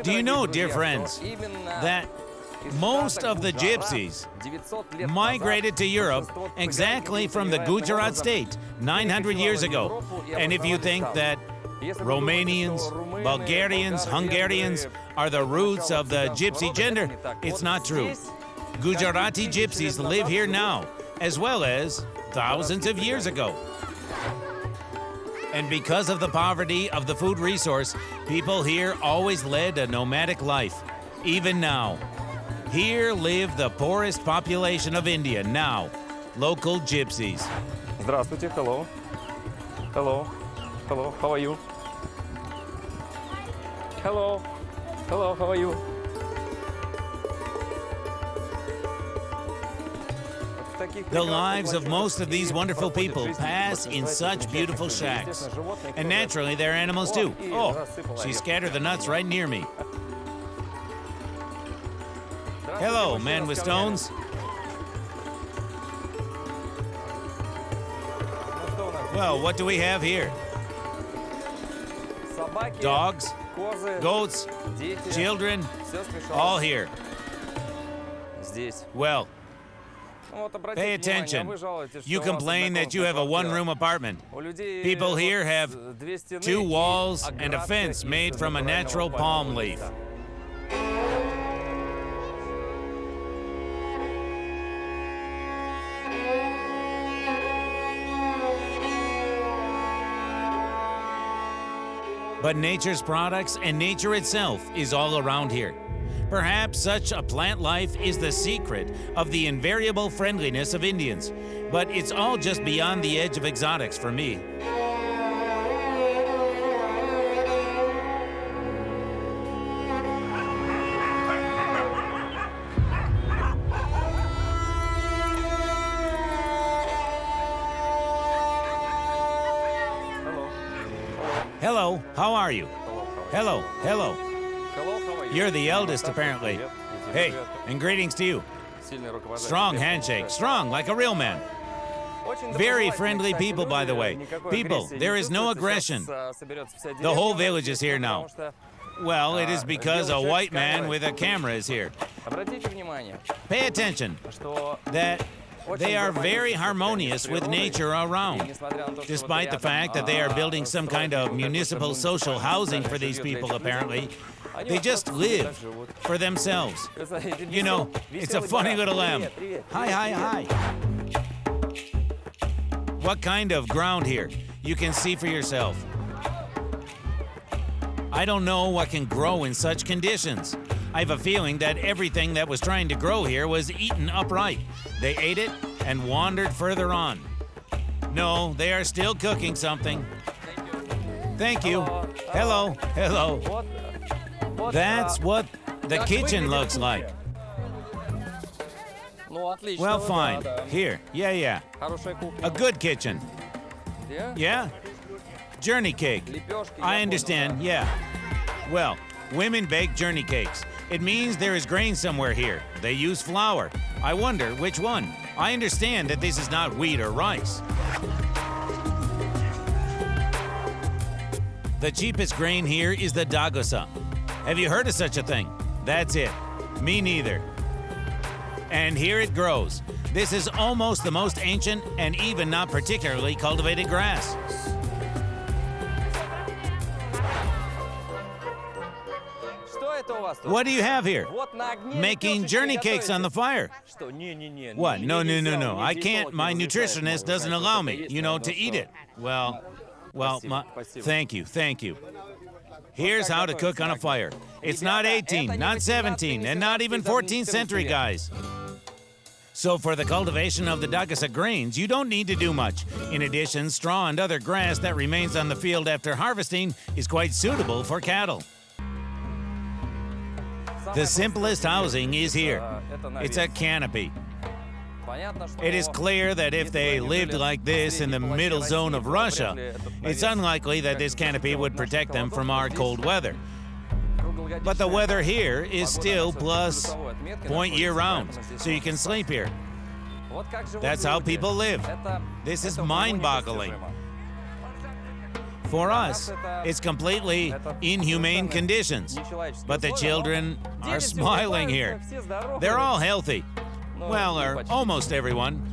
Do you know, dear friends, that most of the Gypsies migrated to Europe exactly from the Gujarat state 900 years ago? And if you think that Romanians, Bulgarians, Hungarians are the roots of the Gypsy gender, it's not true. Gujarati Gypsies live here now, as well as thousands of years ago. And because of the poverty of the food resource, people here always led a nomadic life, even now. Here live the poorest population of India now, local Gypsies. Здравствуйте, hello. Hello. Hello, how are you? Hello. Hello, how are you? The lives of most of these wonderful people pass in such beautiful shacks. And naturally, they're animals too. Oh, she scattered the nuts right near me. Hello, man with stones. Well, what do we have here? Dogs, goats, children, all here. Well, pay attention. You complain that you have a one-room apartment. People here have 2 walls and a fence made from a natural palm leaf. But nature's products and nature itself is all around here. Perhaps such a plant life is the secret of the invariable friendliness of Indians, but it's all just beyond the edge of exotics for me. Hello, how are you? Hello, hello. You're the eldest, apparently. Hey, and greetings to you. Strong handshake, strong like a real man. Very friendly people, by the way. People, there is no aggression. The whole village is here now. Well, it is because a white man with a camera is here. Pay attention that they are very harmonious with nature around, despite the fact that they are building some kind of municipal social housing for these people, apparently. They just live for themselves. You know, it's a funny little lamb. Hi, hi, hi. What kind of ground here? You can see for yourself. I don't know what can grow in such conditions. I have a feeling that everything that was trying to grow here was eaten upright. They ate it and wandered further on. No, they are still cooking something. Thank you. Hello, hello. That's what the kitchen looks like. Well, fine. Here, yeah. A good kitchen. Yeah? Journey cake. I understand, yeah. Well, women bake journey cakes. It means there is grain somewhere here. They use flour. I wonder which one. I understand that this is not wheat or rice. The cheapest grain here is the dagusa. Have you heard of such a thing? That's it. Me neither. And here it grows. This is almost the most ancient and even not particularly cultivated grass. What do you have here? Making journey cakes on the fire. What? No. I can't. My nutritionist doesn't allow me, to eat it. Well, thank you. Here's how to cook on a fire. It's not 18, not 17, and not even 14th century, guys. So for the cultivation of the dagusa grains, you don't need to do much. In addition, straw and other grass that remains on the field after harvesting is quite suitable for cattle. The simplest housing is here. It's a canopy. It is clear that if they lived like this in the middle zone of Russia, it's unlikely that this canopy would protect them from our cold weather. But the weather here is still plus point year-round, so you can sleep here. That's how people live. This is mind-boggling. For us, it's completely inhumane conditions. But the children are smiling here. They're all healthy. Well, or almost everyone.